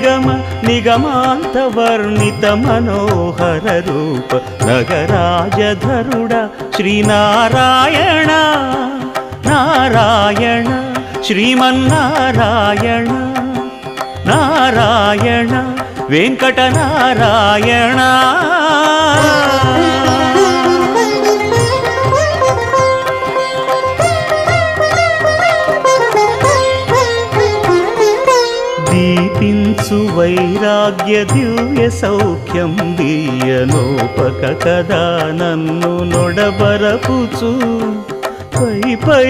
నిగమ నిగమాంత వర్ణిత మనోహర రూప నగరాజధరుడ శ్రీనారాయణ నారాయణ శ్రీమన్నారాయణ నారాయణ వెంకటనారాయణ. దీపించు వైరాగ్య దివ్య సౌఖ్యం దీయనోపక కదా నన్ను నొడబరపుచు పై పై